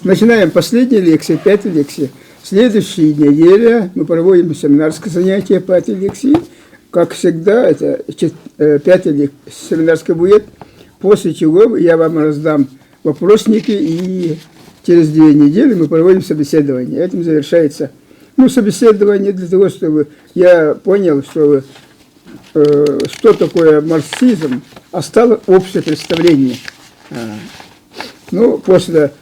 Начинаем последнюю лекцию, 5-ю лекцию. Следующей неделе мы проводим семинарское занятие по этой лекции. Как всегда, это 5-я семинарская будет, после чего я вам раздам вопросники, и через 2 недели мы проводим собеседование. Этим завершается собеседование для того, чтобы я понял, что такое марксизм, а стало общее представление. После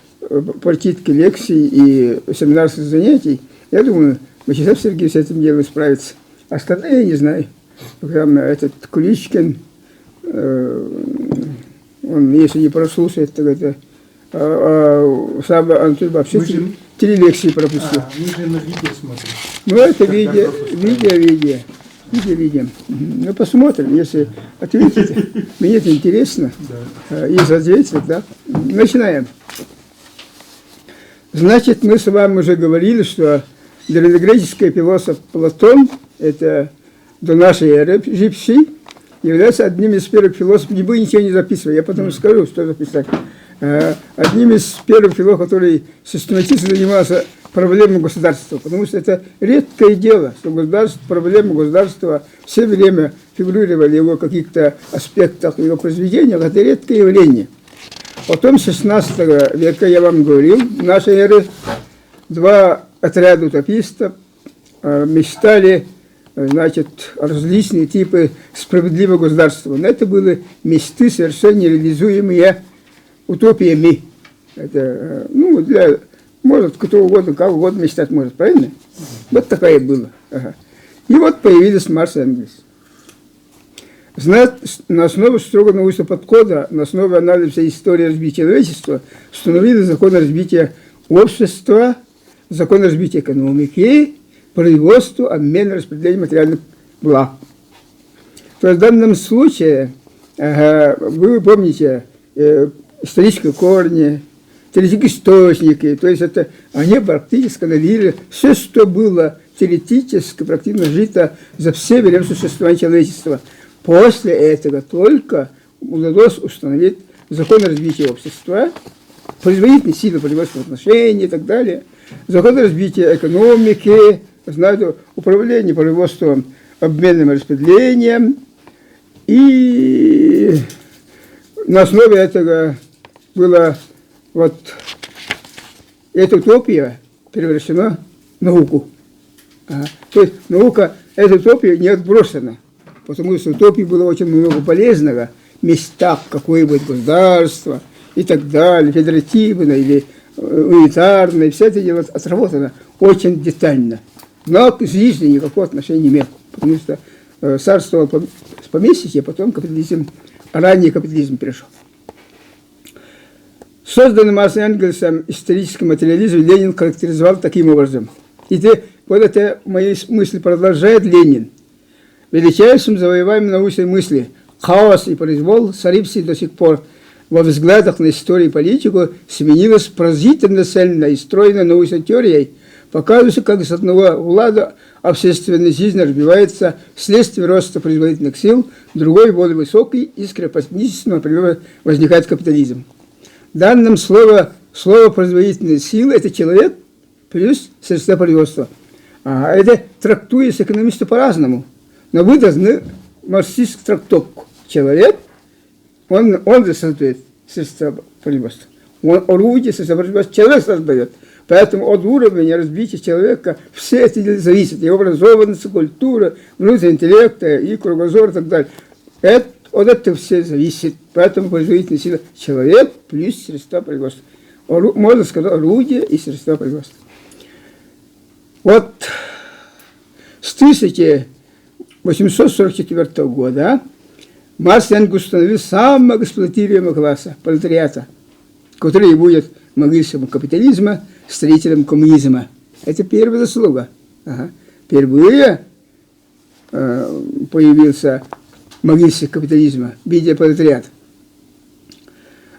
прочитки лекций и семинарских занятий, я думаю, Вячеслав Сергеевич с этим делом справится. Остальные я не знаю. Прямо этот Куличкин, он, если не прослушает, то это... сам Анатолий вообще 3 лекции пропустил. Мы же на видео смотрим. Это видео. Посмотрим, если ответите. Мне это интересно. Да. Если ответите, да. Начинаем. Значит, мы с вами уже говорили, что древнегреческий философ Платон, это до нашей эры живший, является одним из первых философов, не буду ничего не записывать, я потом скажу, что записать. Одним из первых философов, который систематически занимался проблемой государства, потому что это редкое дело, что проблемы государства все время фигурировали в его каких-то аспектах, его произведениях, это редкое явление. Потом, с 16 века, я вам говорил, в нашей эре 2 отряда утопистов мечтали, различные типы справедливого государства. Но это были мечты, совершенно нереализуемые утопиями. Это, может, кто угодно, как угодно мечтать может, правильно? Вот такая была. Ага. И вот появились Маркс и Энгельс. На основе строго научного подхода, на основе анализа истории развития человечества, установили законы развития общества, законы развития экономики, производства, обмена, распределения материальных благ. То есть в данном случае, вы помните, исторические корни, теоретические источники, то есть это они практически анализировали все, что было теоретически, практически жито за все время существования человечества. После этого только удалось установить законы развития общества, производительные силы производственных отношений и так далее, законы развития экономики, управление производством, обменным и распределением. И на основе этого была эта утопия превращена в науку. То есть наука, эта утопия не отброшена. Потому что в утопии было очень много полезного, места, какое-нибудь государство и так далее, федеративное или унитарное, все это дело отработано очень детально. Но к жизни никакого отношения не имело, потому что царствовал поместье, а потом капитализм, ранний капитализм пришел. Созданный Марксом и Энгельсом исторический материализм Ленин характеризовал таким образом. И вот это мои мысли продолжает Ленин. Величайшим завоеванием научной мысли хаос и произвол, царивший до сих пор во взглядах на историю и политику, сменилось поразительно цельной и стройной научной теорией, показывающей, как с одного влада общественной жизни развивается вследствие роста производительных сил, другой, более высокий, и скоропостижно, например, возникает капитализм. В данном слово производительные силы – это человек плюс средства производства. Это трактуется экономисты по-разному. Но вы должны марксистскую трактовку. Человек, он же создает средства производства. Он орудие средства производства, человек создает. Поэтому от уровня развития человека все это зависит. Его образованность, культура, внутренний интеллект, и кругозор и так далее. От этого все зависит. Поэтому производительная сила человек плюс средства производства. Можно сказать, орудие и средства производства. Вот с 1844 года Маркс и Энгельс установил самого эксплуатируемого класса, пролетариата, который будет могильщиком капитализма, строителем коммунизма. Это первая заслуга. Впервые появился могильщик капитализма в виде пролетариата.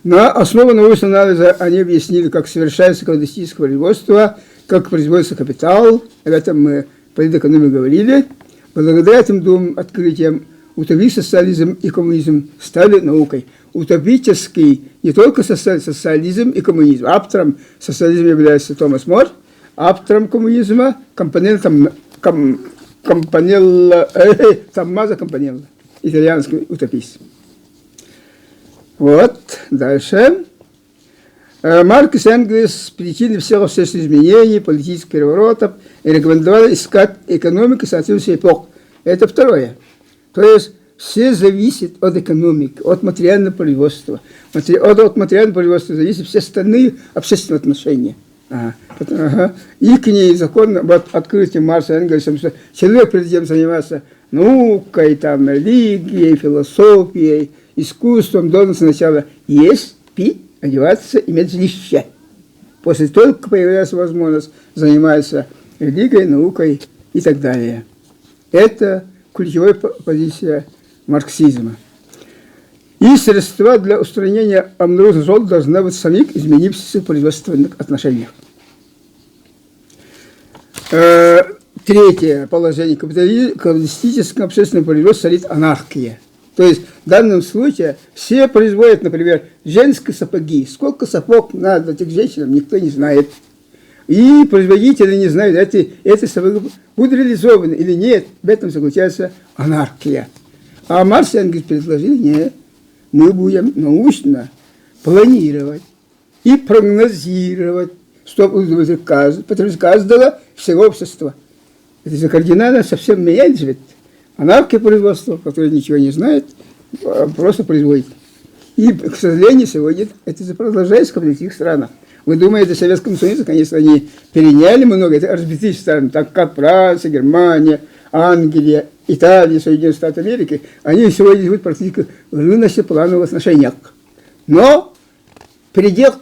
На основе научного анализа они объяснили, как совершается капиталистическое производство, как производится капитал. Об этом мы по экономии говорили. Благодаря этим двум открытиям утопический социализм и коммунизм стали наукой. Утопический не только социализм и коммунизм. Автором социализма является Томас Мор, автором коммунизма Томмазо Кампанелло, итальянский утопист. Вот, дальше. Маркс и Энгельс причины всех общественных изменений, политических переворотов и рекомендовали искать экономику соответствующей эпох. Это второе. То есть все зависит от экономики, от материального производства. От материального производства зависят все остальные общественные отношения. И к ней законно, вот открытием Маркса и Энгельса, что человек прежде чем заниматься наукой, там, религией, философией, искусством, должен сначала есть, пить, одеваться, иметь жилище. После только появляется возможность заниматься религией, наукой и так далее. Это ключевая позиция марксизма. И средства для устранения обнаруженных зол должны быть в самих изменившихся производственных отношениях. Третье положение. Капиталистическом общественном производстве царит анархия. То есть в данном случае все производят, например, женские сапоги. Сколько сапог надо этих женщинам, никто не знает. И производители не знают, эти сапоги будут реализованы или нет. В этом заключается анархия. А Маркс и Энгельс предложили, нет, мы будем научно планировать и прогнозировать, чтобы потребность каждого всего общества. Это же кардинально совсем меняет. Анархия производства, которое ничего не знает, просто производит. И, к сожалению, сегодня это продолжается в каких странах. Вы думаете, в Советском Союзе, конечно, они переняли много, это разбитые страны, так как Франция, Германия, Англия, Италия, Соединенные Штаты Америки, они сегодня живут практически в рыночно-плановых отношениях. Но предел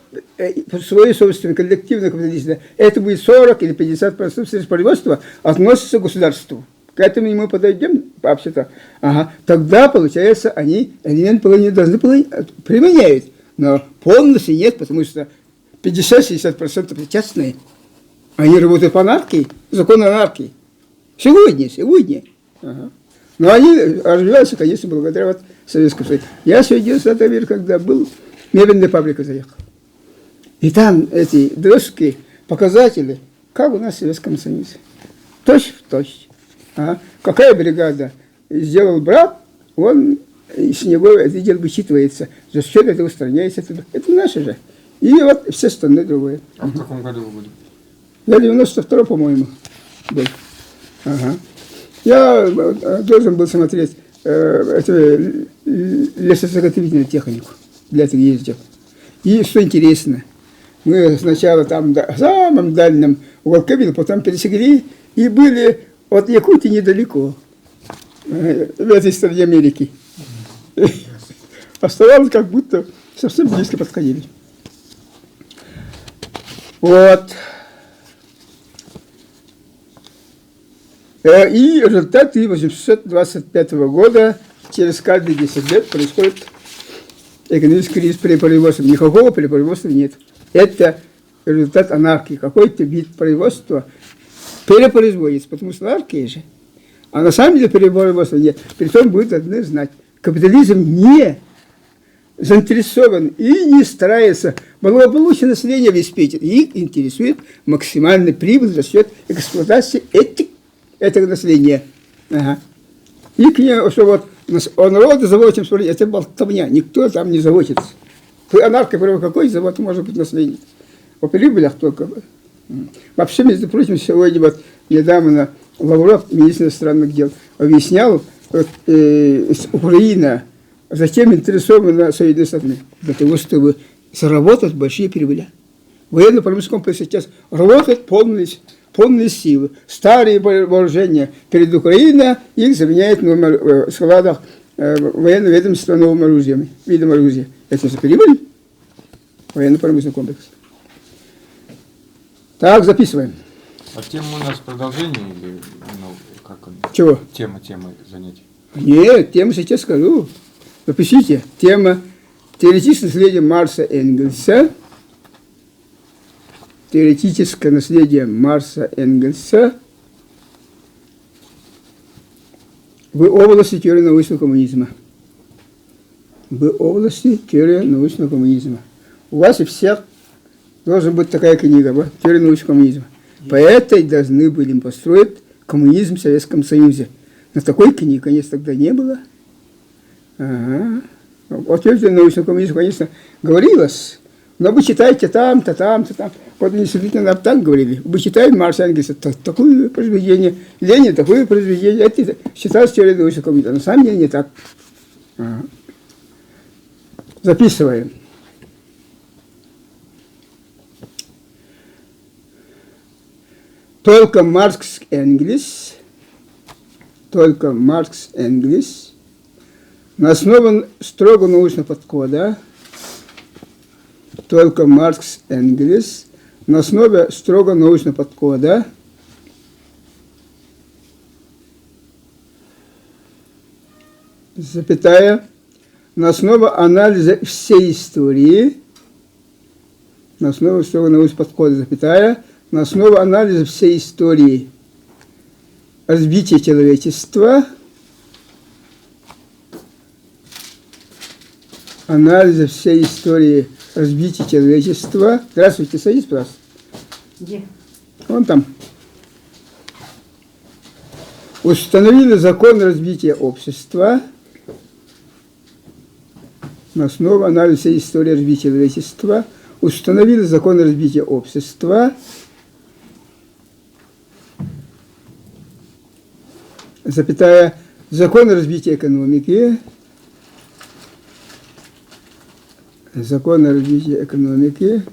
своей собственной коллективной капитализма, это будет 40 или 50% средств производства относится к государству. К этому мы подойдем вообще-то. Тогда, получается, они элемент половины должны применяют. Но полностью нет, потому что 50-60% частные. Они работают по анархии, закон анархии. Сегодня. Но они развиваются, конечно, благодаря вот Советскому Союзу. Я сегодня в Америке, когда был, мебельная фабрика заехал. И там эти доски, показатели, как у нас в Советском Союзе. Точь в точь. Какая бригада сделал брат, он с него это дело вычитывается. За счет этого устраняется. Это наше же. И вот все остальные другое. А в каком году вы были? Я 92-го, по-моему, был. Я должен был смотреть лесозаготовительную технику. Для этого ездил. И что интересно, мы сначала там в самом дальнем уголке были, потом пересекли и были от Якутии недалеко, в этой стране Америки. Оставалось, как будто совсем близко подходили. Вот. И результаты 1825 года, через каждые 10 лет происходит экономический кризис перепроизводства. Никакого перепроизводства нет. Это результат анархии. Какой-то вид производства перепроизводится, потому что анархия же. А на самом деле перепроизводства нет. Притом вы должны знать, капитализм не заинтересован и не старается благополучие населения обеспечить. Их интересует максимальная прибыль за счет эксплуатации этого населения. И к нему, что вот народу заводим, смотрите, это болтовня, никто там не заводится. Анархия, какой завод может быть население? По прибылях только. Вообще, между прочим, сегодня вот недавно Лавров, министр иностранных дел, объяснял, вот, Украина зачем интересована Соединенными Штатами? Для того, чтобы заработать большие прибыли. Военно-промышленный комплекс сейчас работает полные силы. Старые вооружения перед Украиной, их заменяет в складах военного ведомства новым оружием, видом оружия. Это же прибыль, военно-промышленный комплекс. Так, записываем. А тема у нас продолжение или как он? Чего? Тема занятий. Нет, тему сейчас скажу. Запишите. Тема теоретическое наследие Маркса Энгельса. Теоретическое наследие Маркса Энгельса. в области теории научного коммунизма. В области теории научного коммунизма. У вас и всех должна быть такая книга, да? Теория научного коммунизма. По этой должны были построить коммунизм в Советском Союзе. Но такой книги, конечно, тогда не было. Ага. О теории научного коммунизма, конечно, говорилось. Но вы читаете там-то, там-то, там. Вот действительно нам так говорили. Вы читаете Маркса и Энгельса такое произведение, Ленин такое произведение. Это считалось теорией научного коммунизма. На самом деле не так. Ага. Записываем. Только Маркс и Энгельс на основе строго научного подхода, только Маркс и Энгельс на основе строго научного подхода запятая, на основе анализа всей истории, на основе строго научного подхода, запятая, на основе анализа всей истории развития человечества, анализа всей истории развития человечества. Здравствуйте, садитесь, пожалуйста. Где? Вон там. Установили закон развития общества на основе анализа всей истории развития человечества. Установили закон развития общества, запятая, закон развития экономики, закон развития экономики,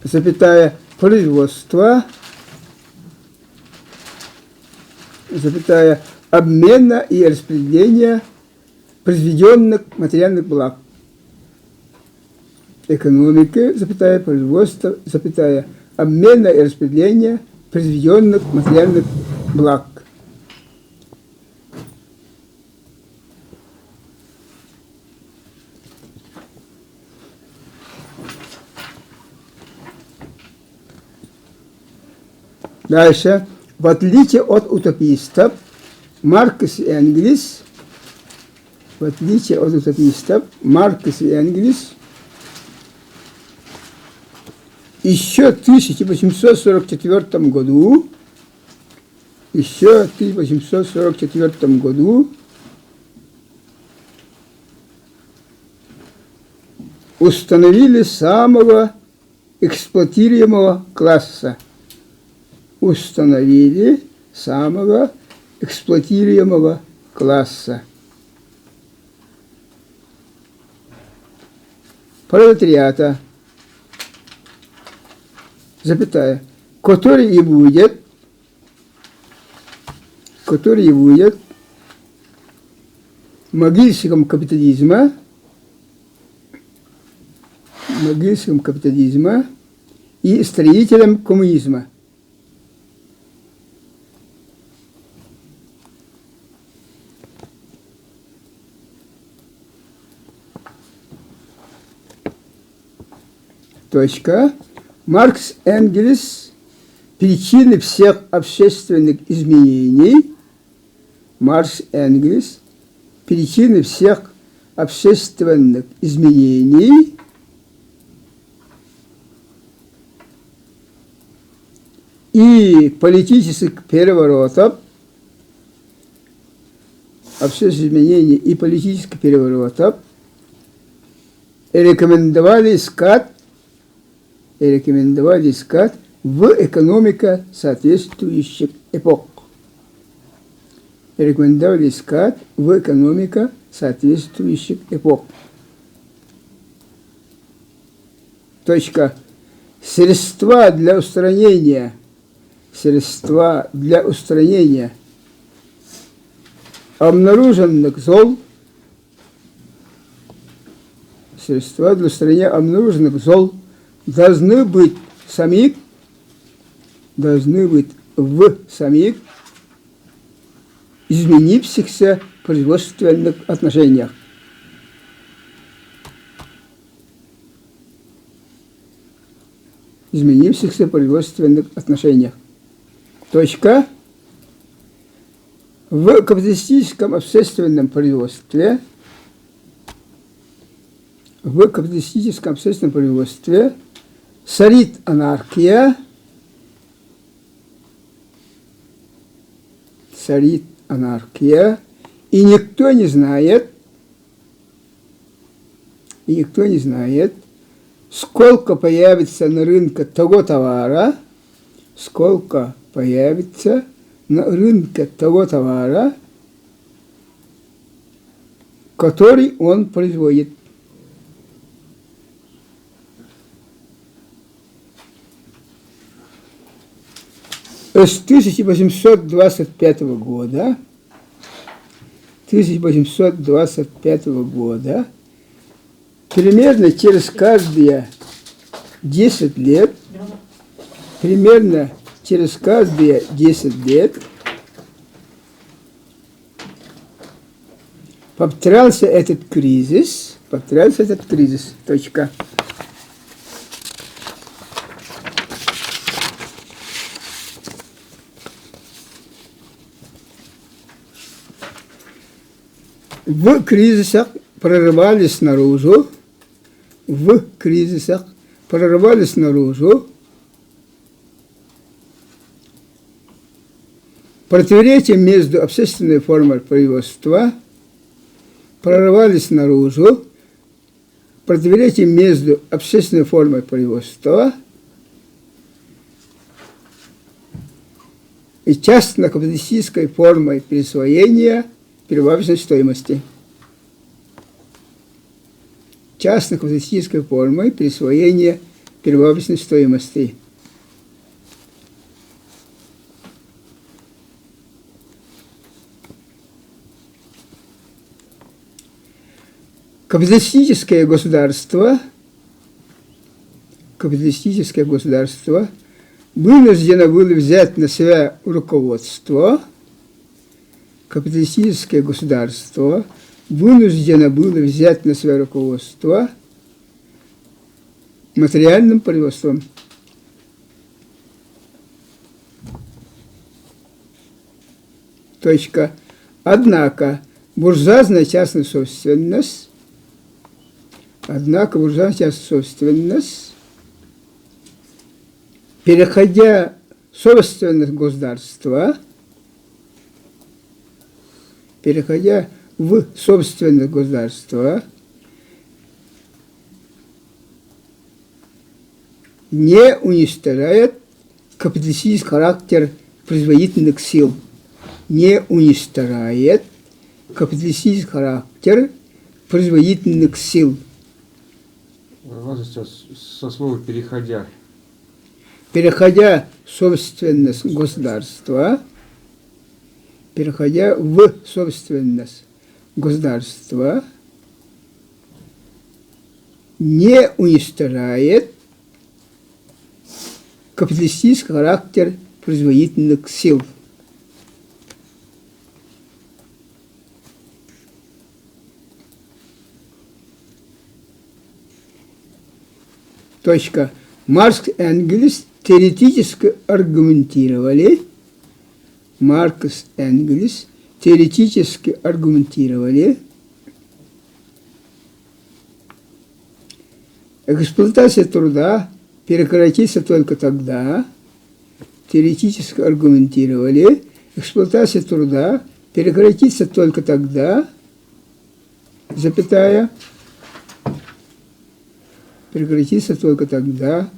запятая, производства, запятая, обмена и распределения произведенных материальных благ. Экономики, запятая, производство, запятая, обмена и распределения произведенных материальных благ. Дальше. В отличие от утопистов, Маркс и Энгельс, еще в 1844 году установили самого эксплуатируемого класса. Пролетариата, запятая, который и будет могильщиком капитализма и строителем коммунизма. Точка. Маркс, Энгельс, причины всех общественных изменений. Маркс, Энгельс, причины всех общественных изменений и политических переворотов, общественных изменений и политических переворотов рекомендовали искать в экономике соответствующих эпох. Точка. Средства для устранения обнаруженных зол, должны быть в самих изменившихся производственных отношениях. Точка. В капиталистическом общественном производстве царит анархия, и никто не знает, сколько появится на рынке того товара, который он производит. С 1825 года примерно через каждые 10 лет, повторялся этот кризис. Точка. В кризисах прорывались наружу противоречия между общественной формой производства, и частно-капиталистической формой присвоения первичной стоимости. Капиталистическое государство вынуждено было взять на себя руководство материальным производством. Точка. Однако буржуазная частная собственность, переходя в собственность государства, не уничтожает капиталистический характер производительных сил. Можно сейчас со слова «переходя». Переходя в собственность государства, не уничтожает капиталистический характер производительных сил. Точка. Маркс и Энгельс теоретически аргументировали, эксплуатация труда прекратится только тогда,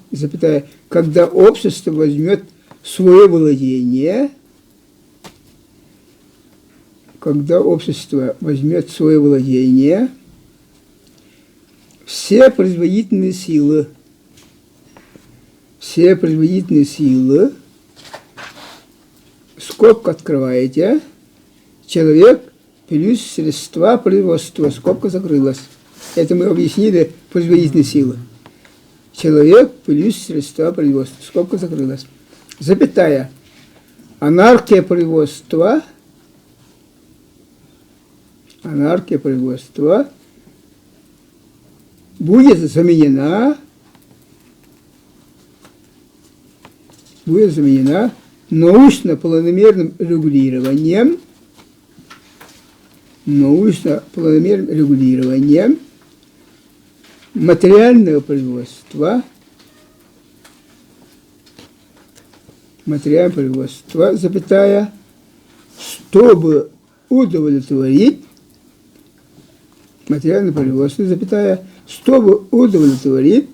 когда общество возьмет в свое владение, все производительные силы, скобка открываете, человек плюс средства производства, скобка закрылась. Это мы объяснили производительные силы. Человек плюс средства производства, скобка закрылась. Запятая. Анархия производства будет заменена научно-планомерным регулированием научно-планомерным регулированием материального производства, запятая, чтобы удовлетворить материальное производство, запятая, чтобы удовлетворить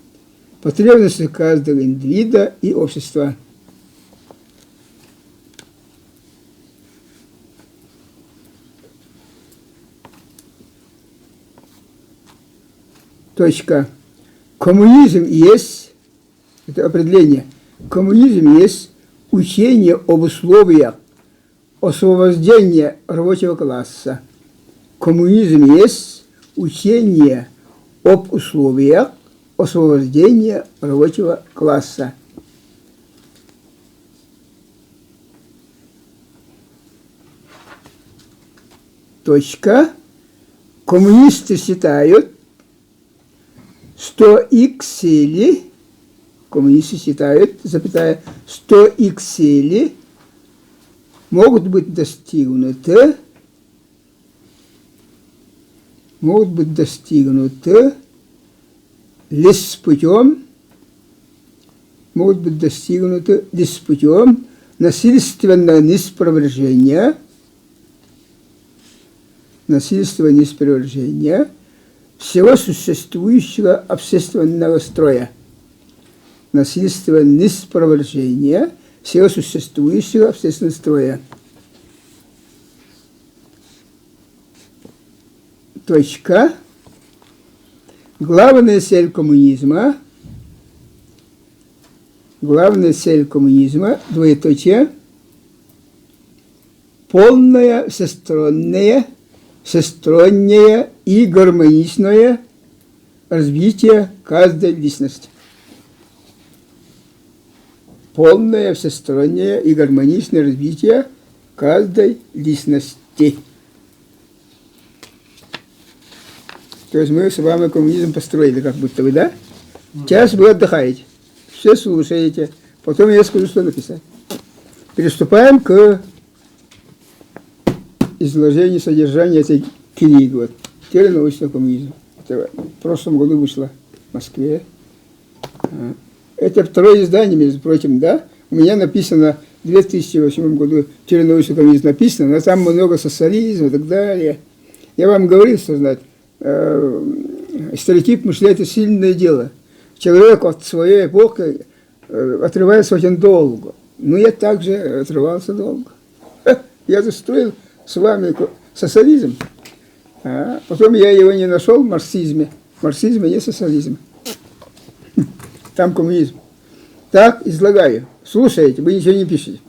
потребности каждого индивида и общества. Точка. Коммунизм есть, это определение, коммунизм есть учение об условиях освобождения рабочего класса. Коммунизм есть учение об условиях освобождения рабочего класса. Точка. Коммунисты считают, что их цели, что их цели могут быть достигнуты лишь путем насильственного ниспровержения всего существующего общественного строя. Насильственного ниспровержения всего существующего общественного строя. Точка. Главная цель коммунизма, двоеточие, полное, всестороннее и гармоничное развитие каждой личности. Полное, всестороннее и гармоничное развитие каждой личности. То есть мы с вами коммунизм построили, как будто бы, да? Сейчас вы отдыхаете, все слушаете, потом я скажу, что написать. Переступаем к изложению содержания этой книги. Вот. Теория научного коммунизма. Это в прошлом году вышло в Москве. Это второе издание, между прочим, да? У меня написано в 2008 году теория научного коммунизма написано, но там много социализма и так далее. Я вам говорил, что знать, стереотип мышления – это сильное дело. Человек от своей эпохи отрывается очень долго. Но я также отрывался долго. Я застроил с вами социализм. Потом я его не нашел в марксизме. В марксизме нет социализма. Там коммунизм. Так, излагаю. Слушайте, вы ничего не пишете.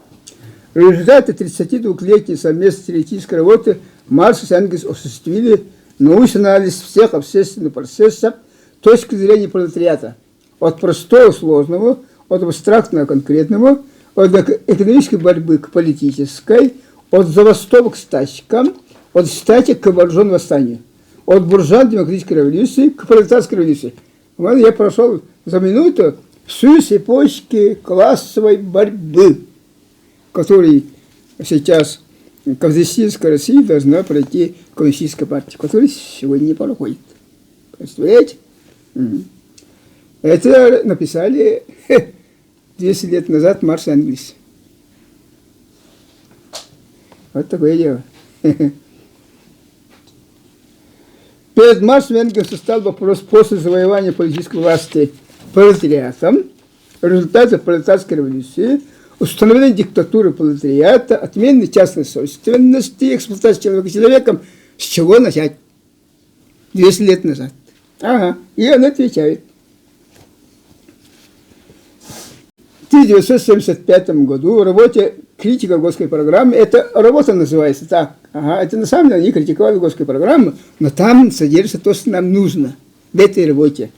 В результате 32-летней совместной теоретической работы Маркс и Энгельс осуществили научный анализ всех общественных процессов с точки зрения пролетариата. От простого к сложному, от абстрактного к конкретному, от экономической борьбы к политической, от забастовок к стачкам, от стачек к вооруженному восстанию, от буржуазно-демократической революции к пролетарской революции. Я прошел за минуту всю цепочку классовой борьбы, которой сейчас в капиталистической России должна пройти коммунистическая партия, которая сегодня не проходит. Представляете? Это написали 200 лет назад Маркс и Энгельс. Вот такое дело. Перед Марксом и Энгельсом стал вопрос после завоевания политической власти пролетариатом, в результате пролетарской революции, установление диктатуры пролетариата, отмены частной собственности, эксплуатации человека человеком, с чего начать? 200 лет назад. Ага, и он отвечает. В 1975 году в работе «Критика Годской программы», эта работа называется так, это на самом деле они критиковали Годскую программу, но там содержится то, что нам нужно в этой работе.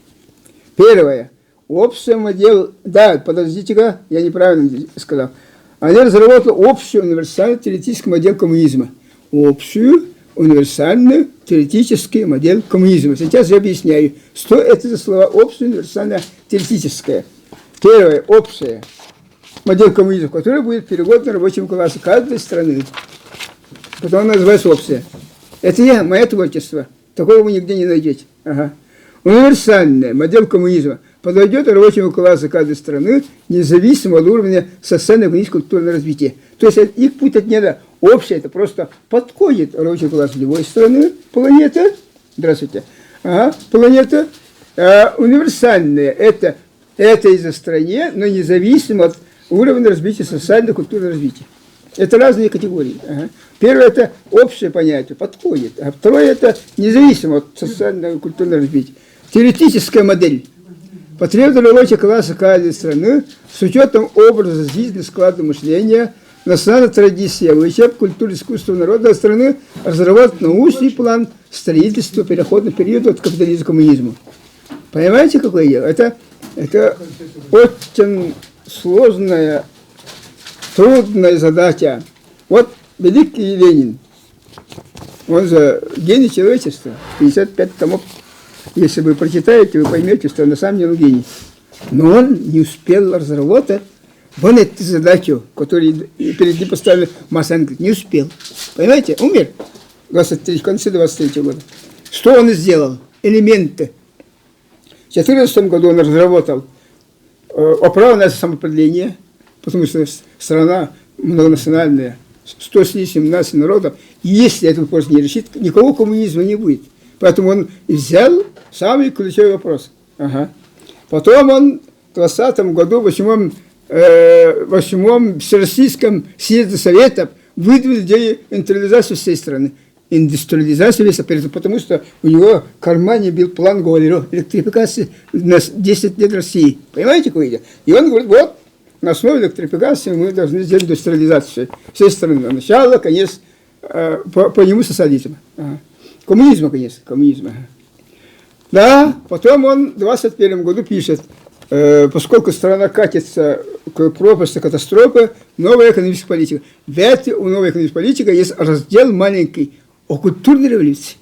Первое. Общий модель, подождите-ка, я неправильно сказал. Они разработали общую универсальную теоретическую модель коммунизма. Общую универсальную теоретическую модель коммунизма. Сейчас я объясняю, что это за слова общая универсальная теоретическая. Первое, общая модель коммунизма, которая будет переводна рабочему классу каждой страны. Потом она называется общая. Это мое творчество. Такого вы нигде не найдете. Ага. Универсальная модель коммунизма подойдет рабочему классу каждой страны, независимо от уровня социально-экономического культурного развития. То есть их путать не надо. Общее это просто подходит рабочему классу любой страны, планеты. Здравствуйте. Ага, планета. Универсальная это из-за стране, но независимо от уровня развития социально-культурного развития. Это разные категории. Ага. Первое – это общее понятие, подходит. А второе – это независимо от социального и культурного развития. Теоретическая модель. Потребности рабочего класса каждой страны с учетом образа жизни, склада мышления, национальной традиции, обычаев, культуры, искусства народа страны разработать научный план строительства переходного периода от капитализма к коммунизму. Понимаете, какое дело? Это очень сложная, трудная задача. Вот великий Ленин, он же гений человечества, 55 томов. Если вы прочитаете, вы поймете, что на самом деле он гений. Но он не успел разработать вон эту задачу, которую перед ним поставили Массенко. Не успел. Понимаете? Умер в конце 23 года. Что он сделал? Элементы. В 2014 году он разработал право на самоопределение, потому что страна многонациональная, 100 с лишним наций народов, и если этот вопрос не решит, никакого коммунизма не будет. Поэтому он взял самый ключевой вопрос. Ага. Потом он в 2020 году, в 8-м Всероссийском съезде Советов выдвинул идею индустриализации всей страны. Индустриализации весь, потому что у него в кармане был план Голлера, электрификации на 10 лет России. Понимаете, какое дело? И он говорит, вот, на основе электрификации мы должны сделать индустриализацию всей страны. Начало, конец, по нему социализма. Ага. Коммунизма, конечно, коммунизма. Да, потом он в 2021 году пишет, поскольку страна катится к пропасти катастрофы, новая экономическая политика. В этой у новой экономической политики есть раздел маленький о культурной революции.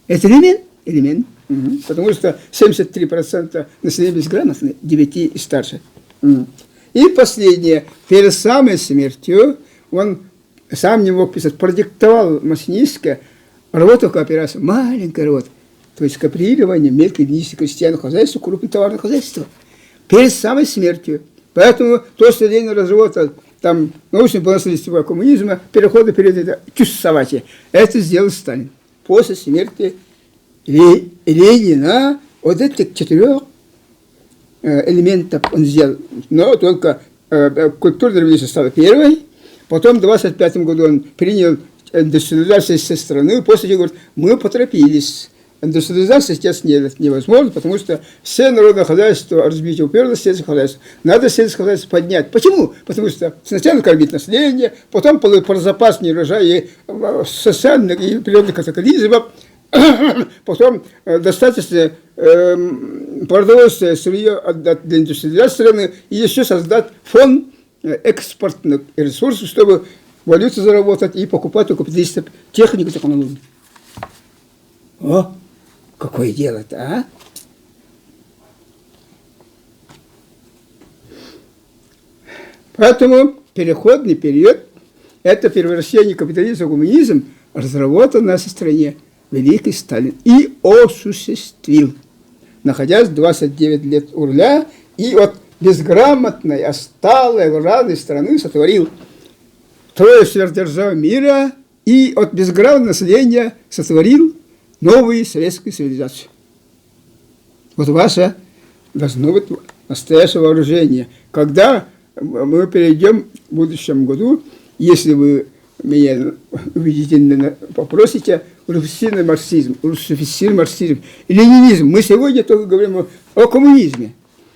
Это элемент? Элемент. Угу. Потому что 73% населения безграмотны, 9 и старше. Угу. И последнее. Перед самой смертью он сам не мог писать, продиктовал Массинистское работу кооперации, маленькая работа. То есть кооперирование мелкого единичного крестьянного хозяйства, крупного товарного хозяйства. Перед самой смертью. Поэтому то, что Ленин разработал, там, научный план строительства коммунизма, перехода периода чувствования, это сделал Сталин. После смерти Ленина вот этих 4 элементов он сделал. Но только культурная революция стала первой. Потом в 25 году он принял индустриализацию всей страны. После чего говорит, мы поторопились. Индустриализация сейчас невозможна, потому что все народное хозяйство развитие уперлось в сельское хозяйство. Надо сельское хозяйство поднять. Почему? Потому что сначала кормить население, потом про запас неурожая и социальных и природных катаклизмов, потом достаточно продовольствия, сырье для индустриализации страны и еще создать фонд экспортных ресурсов, чтобы валюту заработать и покупать у капиталистов технику, технологию. О, какое дело-то, а? Поэтому переходный период – это превращение капитализма в коммунизм, разработан в нашей стране великий Сталин и осуществил, находясь 29 лет у руля, и от безграмотной, осталой, враждебной страны сотворил 3 сверхдержав мира и от безграмотного населения сотворил новую советскую цивилизацию. Вот ваше должно быть настоящее вооружение. Когда мы перейдем в будущем году, если вы меня убедительно попросите, русифицированный марксизм, ленинизм. Мы сегодня только говорим о коммунизме.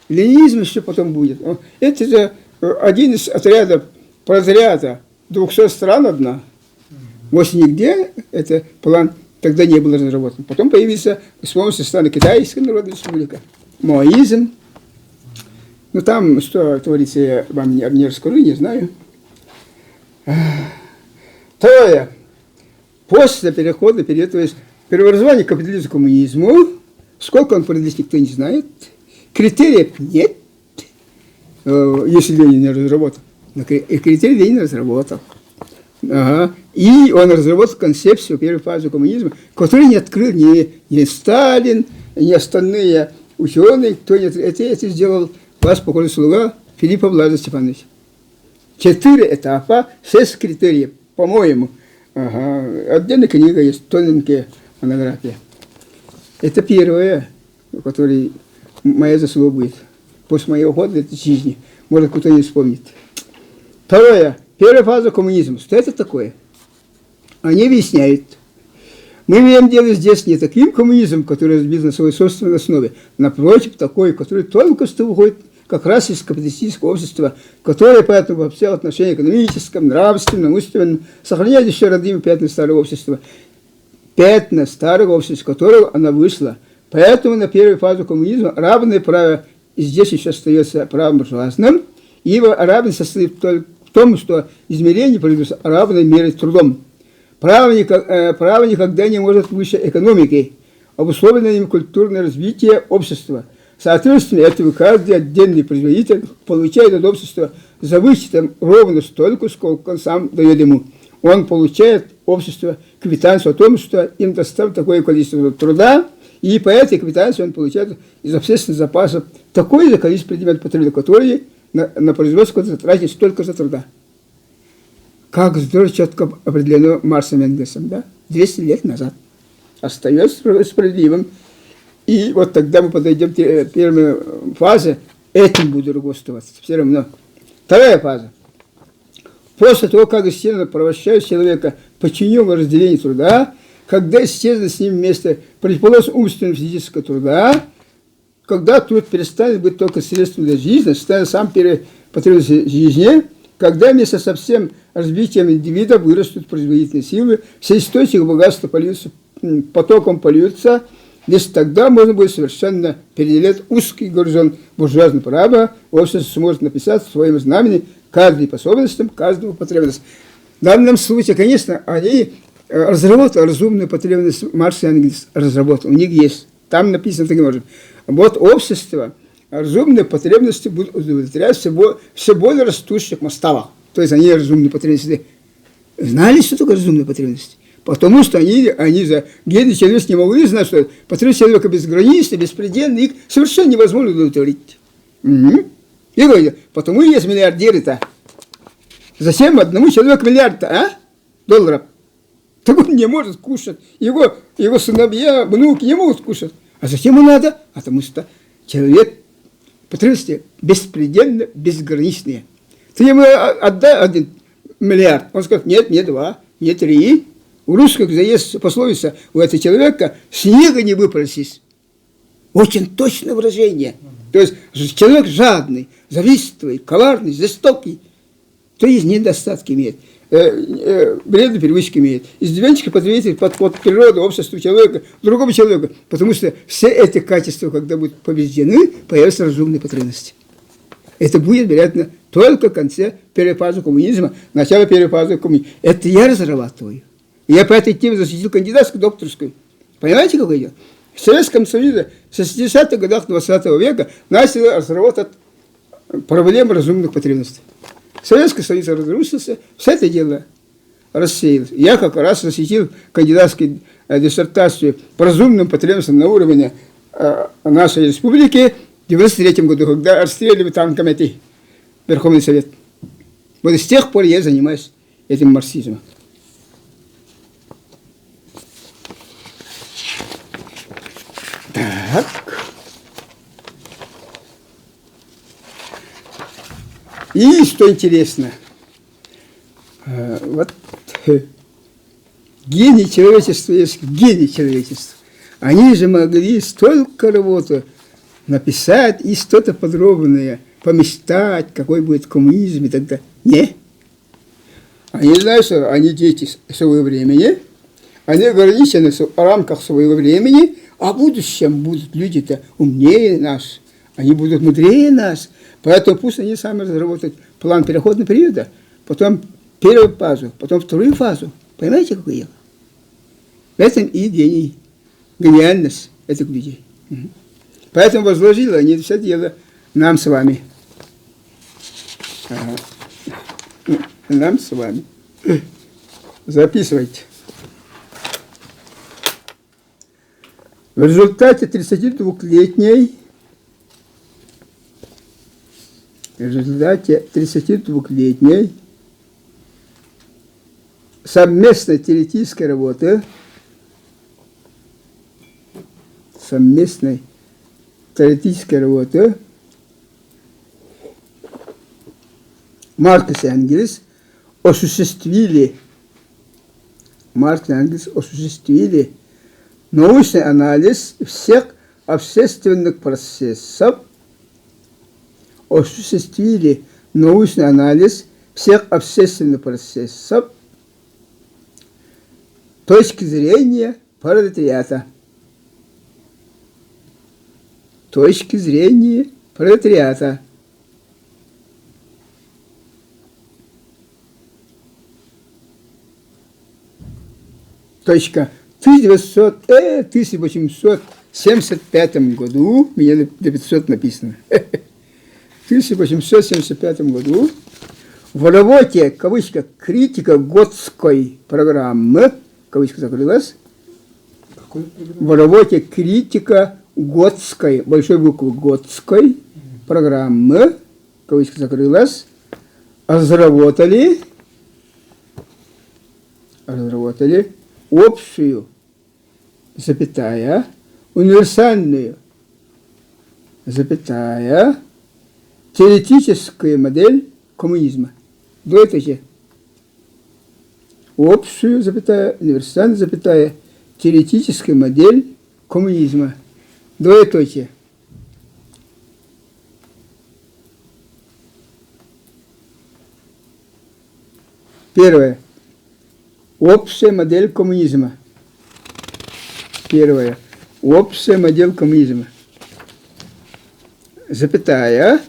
Ленинизм еще потом будет. Это же один из отрядов, разряда 200 стран одна. Вот нигде это план тогда не был разработан. Потом появился с помощью страны Китайская Народная Республика, маоизм. Ну там, что творится, я вам не расскажу, не знаю. Второе. После перехода, то есть преобразование капитализма к коммунизму, сколько он продлится, никто не знает. Критериев нет, если Ленин не разработал. Но критерий Ленин разработал. Ага. И он разработал концепцию первой фазы коммунизма, которую не открыл ни Сталин, ни остальные ученые, кто не открыл. Это сделал ваш покойный слуга Филипп Влада Степанович. 4 этапа, 6 критериев, по-моему. Ага. Отдельная книга есть, тоненькая монография. Это первое, которое моя заслуга будет. После моего года этой жизни. Может, кто-то не вспомнит. Второе. Первая фаза коммунизма. Что это такое? Они объясняют. Мы имеем дело здесь не таким коммунизмом, который разбит на своей собственной основе. Напротив, такой, который только что выходит как раз из капиталистического общества, которое поэтому во всех отношениях экономическом, нравственном, умственном сохраняет еще родимые пятна старого общества. Пятна старого общества, из которого она вышла. Поэтому на первую фазу коммунизма равное право, и здесь еще остается правом буржуазным, ибо равенство состоит только в том, что измерение производится равной мерой трудом. Право никогда не может выше экономики, обусловленное им культурное развитие общества. Соответственно, этого каждый отдельный производитель получает от общества за вычетом ровно столько, сколько он сам дает ему. Он получает общество квитанцию о том, что им доставит такое количество труда, и по этой квитанции он получает из общественных запасов такое же количество предметов потребления, которые на производство тратить столько же труда. Как здорово четко определено Марксом и Энгельсом, да? 200 лет назад. Остается справедливым. И вот тогда мы подойдем к первой фазе, этим буду руководствоваться. Все равно. Вторая фаза. После того, как естественно превращает человека подчиненного разделению труда, когда естественно с ним вместе предположим умственного физического труда, когда труд перестанет быть только средством для жизни, станет сам потребностью жизни, когда вместе со всем развитием индивида вырастут производительные силы, все источники богатства потоком польются, лишь тогда можно будет совершенно переделать узкий горизонт буржуазного права, общество сможет написать в своем знамени каждой способностям, каждому потребностям. В данном случае, конечно, они разработали разумную потребность, Маркс и Энгельс разработали, у них есть, там написано таким образом. Вот общество, разумные потребности будут удовлетворять все более растущих масштабах. То есть они разумные потребности. Знали, что такое разумные потребности? Потому что они за гений человека не могли знать, что потребности человека безграничны, беспредельны, их совершенно невозможно удовлетворить. Угу. И говорят, потому и есть миллиардеры-то. Зачем одному человеку миллиард долларов? Так он не может кушать. Его сыновья, внуки не могут кушать. А зачем ему надо? Потому что человек, потребности беспредельно безграничные. Ты ему отдай 1 миллиард. Он скажет, нет, не 2, не 3. У русских есть пословица, у этого человека снега не выпросись. Очень точное выражение. То есть человек жадный, завистливый, коварный, жестокий, то есть недостатки имеет. Вредные привычки имеет. Издевательский потребитель под природу, общество человека, другого человека. Потому что все эти качества, когда будут побеждены, появятся разумные потребности. Это будет, вероятно, только в конце первой фазы коммунизма, начало первой фазы коммунизма. Это я разрабатываю. Я по этой теме защитил кандидатскую, докторскую. Понимаете, какое дело? В Советском Союзе в 60-х годах 20 века начали разработать проблему разумных потребностей. Советский Союз разрушился, все это дело рассеялось. Я как раз защитил кандидатскую диссертацию по разумным потребностям на уровне нашей республики в 1993 году, когда расстреливали танками эти Верховный Совет. Вот с тех пор я занимаюсь этим марксизмом. Так. И что интересно, вот гений человечества есть гений человечества. Они же могли столько работы написать и что-то подробное помечтать, какой будет коммунизм и так далее. Не. Они знают, что они дети своего времени, они ограничены в рамках своего времени, а в будущем будут люди-то умнее нас, они будут мудрее нас. Поэтому пусть они сами разработают план переходного периода, потом первую фазу, потом вторую фазу. Понимаете, какое дело? В этом и гениальность этих людей. Поэтому возложили они все дело нам с вами. Нам с вами. Записывайте. В результате 32-летней совместной теоретической работы Маркс и Энгельс осуществили научный анализ всех общественных процессов, точки зрения пролетариата. Точка. В 1875 году, у меня на 500 написано, в 1875 году в работе, кавычка, критика Готской программы, кавычка закрылась, в работе критика Готской, большой буквы Готской программы, кавычка закрылась, разработали общую, универсальную, теоретическую модель коммунизма. Двоеточие. Общую, универсальную, теоретическую модель коммунизма. Двоеточие. Первое. Общая модель коммунизма. Запятая,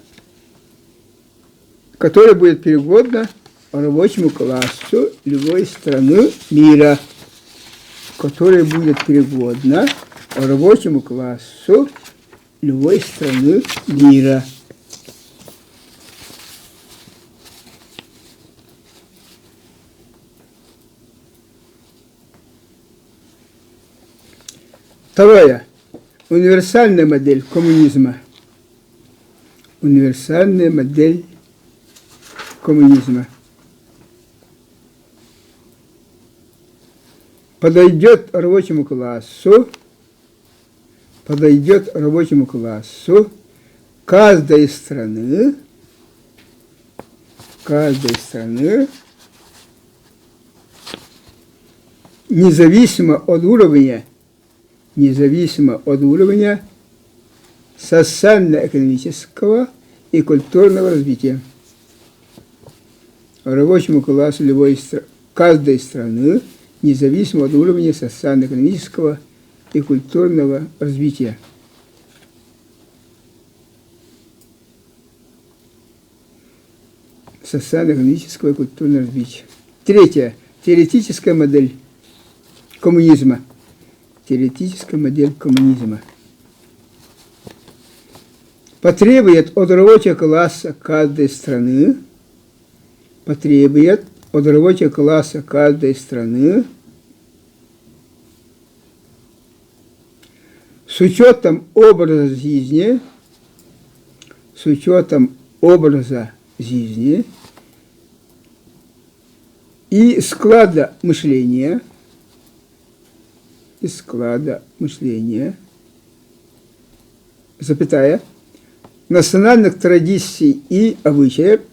которая будет переводна рабочему классу любой страны мира. Второе. Универсальная модель коммунизма. Подойдет рабочему классу каждой страны, независимо от уровня социально-экономического и культурного развития. Рабочему классу каждой страны, независимо от уровня социально-экономического и культурного развития. Третье. Теоретическая модель коммунизма. Потребует от рабочего класса каждой страны с учетом образа жизни и склада мышления, национальных традиций и обычаев,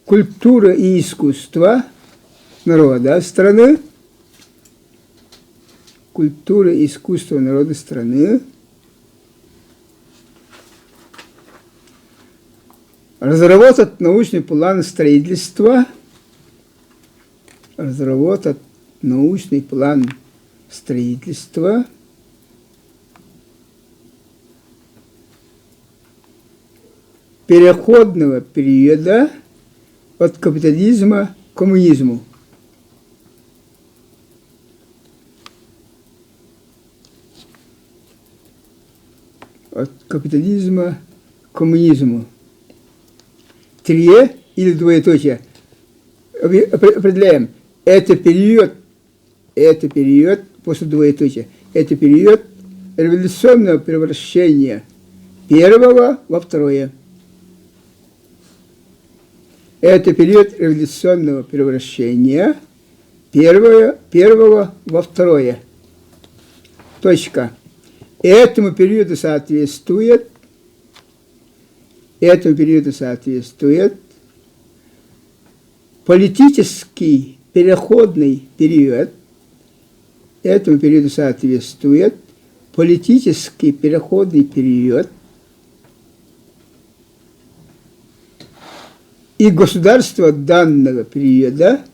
культура и искусство народа страны, разработать научный план строительства, переходного периода от капитализма к коммунизму. коммунизму. Трие или двоеточие. Определяем. Это период после двоеточия. Это период революционного превращения первого во второе. Это период революционного превращения первого во второе. Точка. Этому периоду соответствует политический переходный период. Этому периоду соответствует политический переходный период. И государство данного периода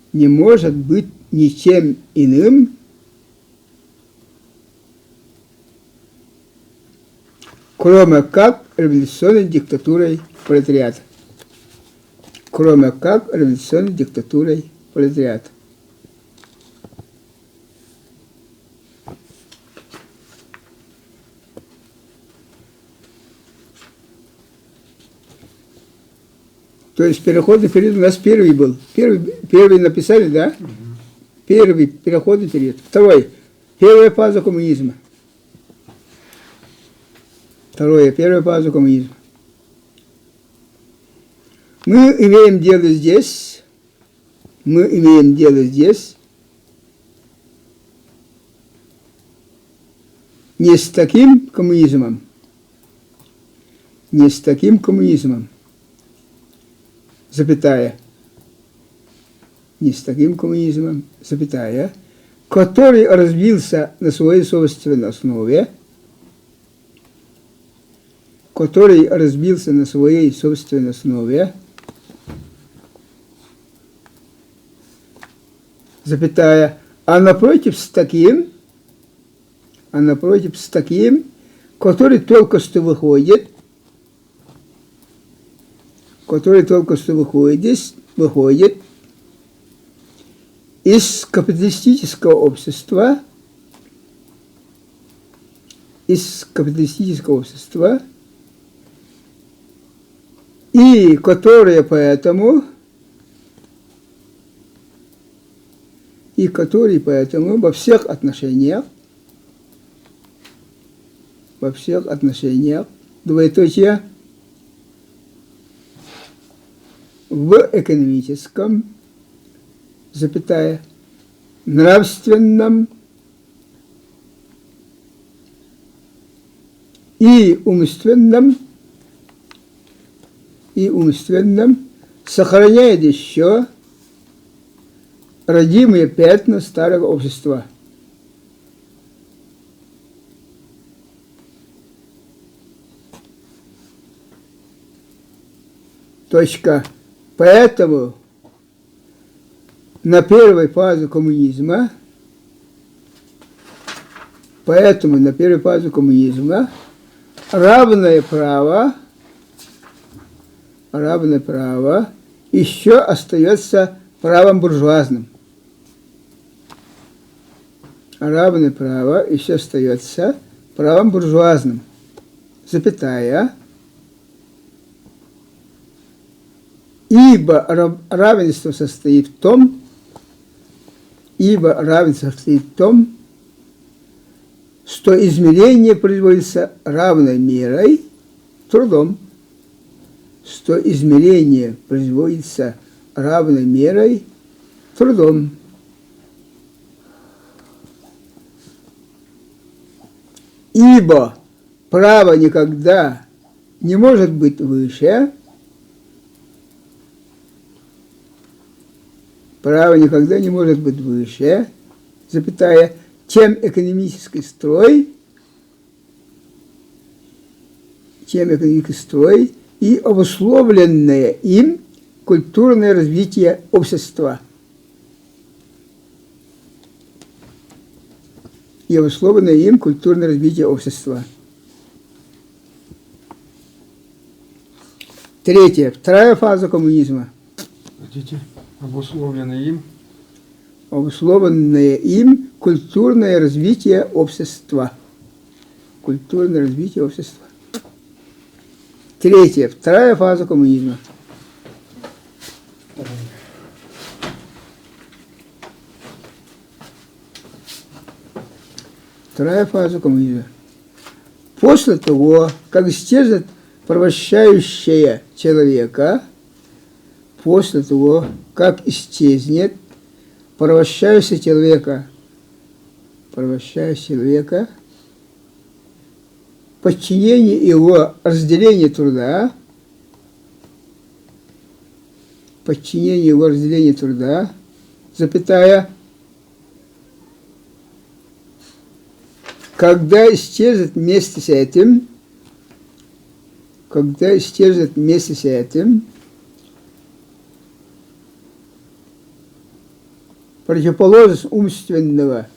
не может быть ничем иным, кроме как революционной диктатурой пролетариата. То есть переходный период у нас первый был. Первый написали, да? Первый переходный период. Второй. Первая фаза коммунизма. Первая фаза коммунизма. Мы имеем дело здесь не с таким коммунизмом, запятая, который развился на своей собственной основе, запятая, а напротив с таким, который только что выходит из капиталистического общества, и который поэтому во всех отношениях, двоеточие, в экономическом, запятая, нравственном и умственном сохраняет еще родимые пятна старого общества. Точка. Поэтому на первой фазе коммунизма равное право еще остается правом буржуазным. Запятая. Ибо равенство состоит в том, что измерение производится равной мерой трудом. Ибо право никогда не может быть выше, запятая, чем экономический строй и обусловленное им культурное развитие общества. Третье. Вторая фаза коммунизма. обусловленное им культурное развитие общества. Культурное развитие общества. Третье. Вторая фаза коммунизма. Вторая фаза коммунизма. После того, как исчезнет порабощающее человека, после того, как исчезнет порабощающее человека, подчинение его разделению труда, запятая, когда исчезнет вместе с этим, противоположность умственного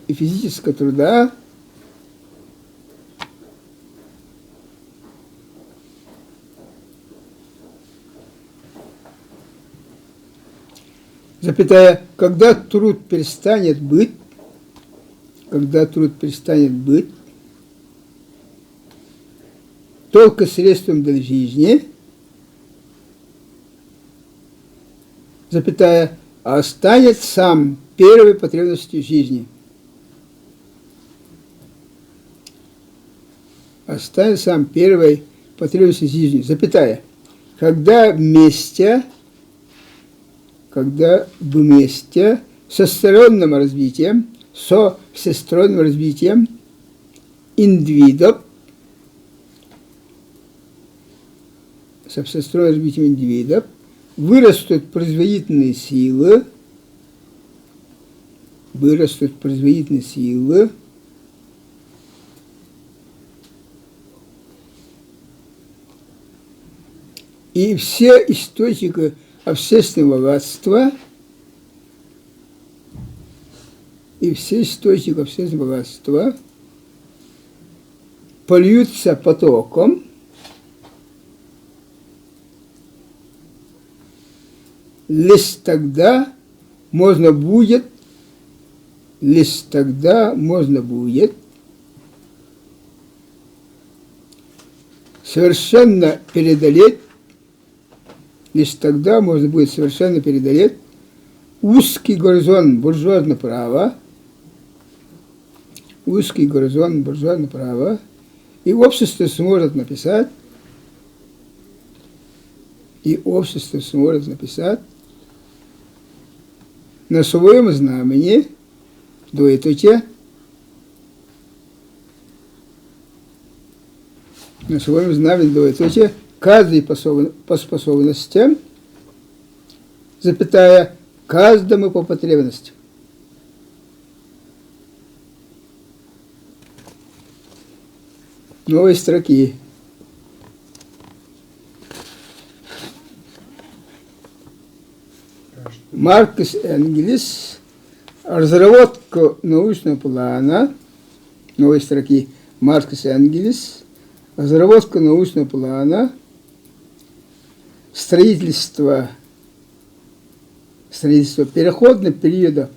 и физического труда, запятая, когда труд перестанет быть, только средством для жизни, запятая, а станет сам первой потребностью жизни. Запятая, когда вместе со всесторонним развитием индивидов, вырастут производительные силы, и все источники общественного богатства, польются потоком, лишь тогда можно будет совершенно преодолеть узкий горизонт буржуазного права, и общество сможет написать на своем знамени, двоеточие, каждый по способностям, запятая, каждому по потребностям. Новые строки. Маркс Энгельс. Разработка научного плана. Новые строки. Маркс Энгельс. Разработка научного плана. Строительство переходного периода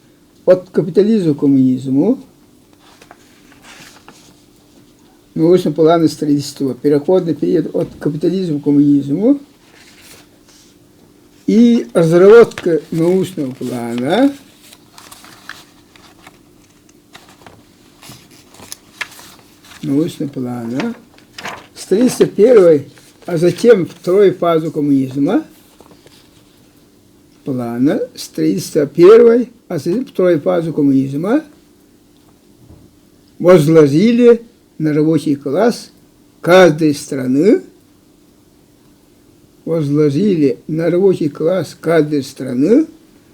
от капитализма к коммунизму. Научного плана строительства переходный период от капитализма к коммунизму. И разработка научного плана строительство первой, а затем второй фазы коммунизма, возложили на рабочий класс каждой страны,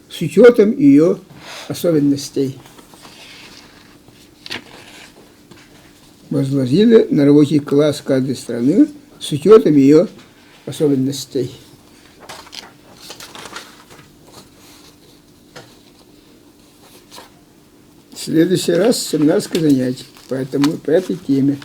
с учетом ее особенностей. В следующий раз семинарское занятие по этой теме.